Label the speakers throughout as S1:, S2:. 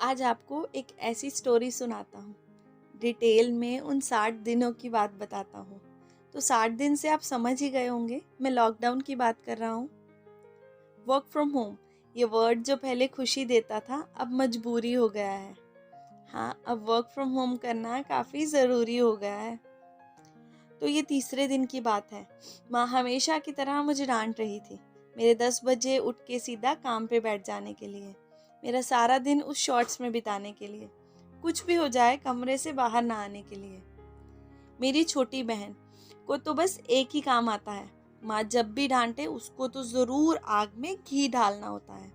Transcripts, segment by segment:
S1: आज आपको एक ऐसी स्टोरी सुनाता हूँ। डिटेल में उन 60 दिनों की बात बताता हूँ। तो 60 दिन से आप समझ ही गए होंगे मैं लॉकडाउन की बात कर रहा हूँ। वर्क फ्रॉम होम, ये वर्ड जो पहले खुशी देता था अब मजबूरी हो गया है। हाँ, अब वर्क फ्रॉम होम करना काफ़ी ज़रूरी हो गया है। तो ये तीसरे दिन की बात है। माँ हमेशा की तरह मुझे डांट रही थी, मेरे 10 बजे उठ के सीधा काम पे बैठ जाने के लिए, मेरा सारा दिन उस शॉर्ट्स में बिताने के लिए, कुछ भी हो जाए कमरे से बाहर ना आने के लिए। मेरी छोटी बहन को तो बस एक ही काम आता है, माँ जब भी डांटे उसको तो ज़रूर आग में घी डालना होता है।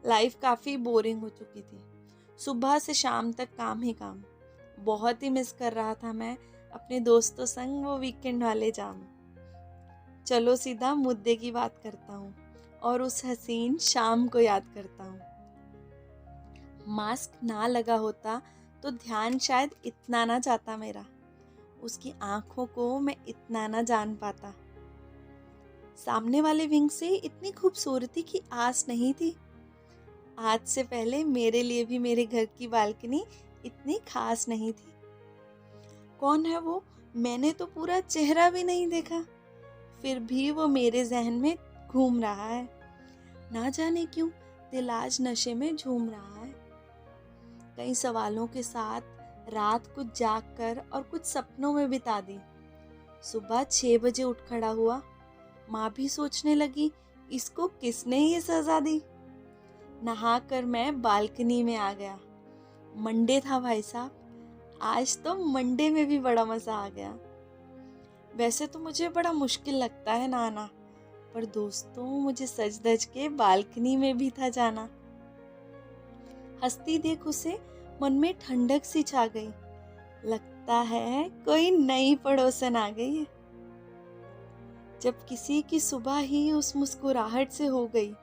S1: लाइफ काफ़ी बोरिंग हो चुकी थी, सुबह से शाम तक काम ही काम। बहुत ही मिस कर रहा था मैं अपने दोस्तों संग वो वीकेंड वाले जाम। चलो सीधा मुद्दे की बात करता हूँ और उस हसीन शाम को याद करता हूँ। मास्क ना लगा होता तो ध्यान शायद इतना ना जाता मेरा, उसकी आंखों को मैं इतना ना जान पाता। सामने वाले विंग से इतनी खूबसूरती की आस नहीं थी। आज से पहले मेरे लिए भी मेरे घर की बालकनी इतनी खास नहीं थी। कौन है वो, मैंने तो पूरा चेहरा भी नहीं देखा, फिर भी वो मेरे जहन में घूम रहा है। ना जाने क्यों दिल आज नशे में झूम रहा है। कई सवालों के साथ रात कुछ जाग कर और कुछ सपनों में बिता दी। सुबह 6 बजे उठ खड़ा हुआ। माँ भी सोचने लगी इसको किसने ये सजा दी। नहा कर मैं बालकनी में आ गया। मंडे था भाई साहब, आज तो मंडे में भी बड़ा मजा आ गया। वैसे तो मुझे बड़ा मुश्किल लगता है नहाना, पर दोस्तों मुझे सज धज के बालकनी में भी था जाना। हंसती देख उसे मन में ठंडक सी छा गई, लगता है कोई नई पड़ोसन आ गई है। जब किसी की सुबह ही उस मुस्कुराहट से हो गई,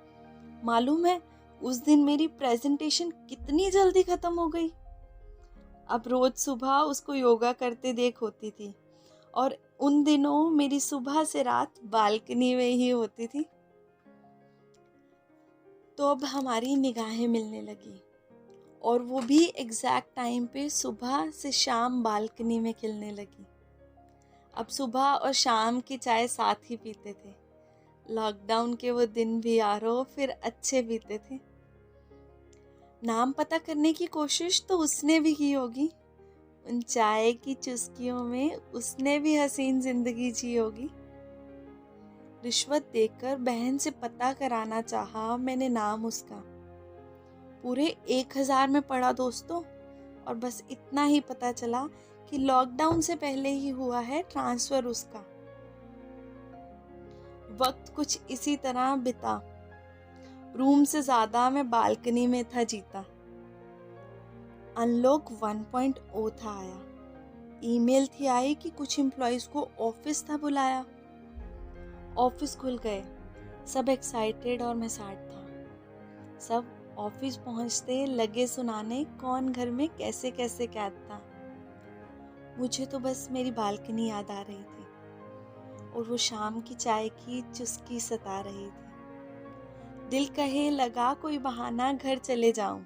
S1: मालूम है उस दिन मेरी प्रेजेंटेशन कितनी जल्दी खत्म हो गई। अब रोज सुबह उसको योगा करते देख होती थी और उन दिनों मेरी सुबह से रात बालकनी में ही होती थी। तो अब हमारी निगाहें मिलने लगी और वो भी एग्जैक्ट टाइम पे सुबह से शाम बालकनी में खिलने लगी। अब सुबह और शाम की चाय साथ ही पीते थे। लॉकडाउन के वो दिन भी यारो फिर अच्छे बीते थे। नाम पता करने की कोशिश तो उसने भी की होगी, उन चाय की चुस्कियों में उसने भी हसीन जिंदगी जी होगी। रिश्वत देकर बहन से पता कराना चाहा मैंने नाम उसका, पूरे 1000 में पड़ा दोस्तों, और बस इतना ही पता चला कि लॉकडाउन से पहले ही हुआ है ट्रांसफर उसका। वक्त कुछ इसी तरह बिता, रूम से ज्यादा मैं बालकनी में था जीता। अनलॉक 1.0 था आया, ईमेल थी आई कि कुछ एम्प्लॉइज को ऑफिस था बुलाया। ऑफिस खुल गए, सब एक्साइटेड और मैं सैड था। सब ऑफिस पहुंचते लगे सुनाने कौन घर में कैसे कैसे कैद था। मुझे तो बस मेरी बालकनी याद आ रही थी और वो शाम की चाय की चुस्की सता रही थी। दिल कहे लगा कोई बहाना घर चले जाऊं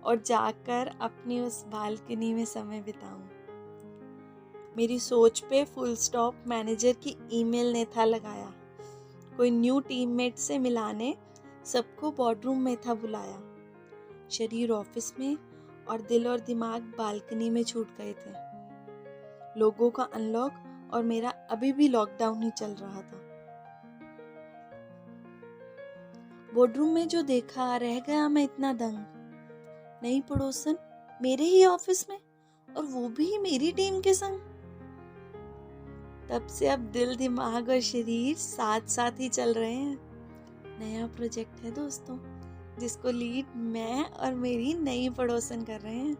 S1: और जाकर अपनी उस बालकनी में समय बिताऊं। मेरी सोच पे फुल स्टॉप मैनेजर की ईमेल ने था लगाया, कोई न्यू टीममेट से मिलाने सबको बोर्डरूम में था बुलाया। शरीर ऑफिस में और दिल और दिमाग बालकनी में छूट गए थे। लोगों का अनलॉक और मेरा अभी भी लॉकडाउन ही चल रहा था। बोर्डरूम में जो देखा रह गया मैं इतना दंग। नई पड़ोसन मेरे ही ऑफिस में और वो भी मेरी टीम के संग। तब से अब दिल दिमाग और शरीर साथ साथ ही चल रहे हैं। नया प्रोजेक्ट है दोस्तों, जिसको लीड मैं और मेरी नई पड़ोसन कर रहे हैं।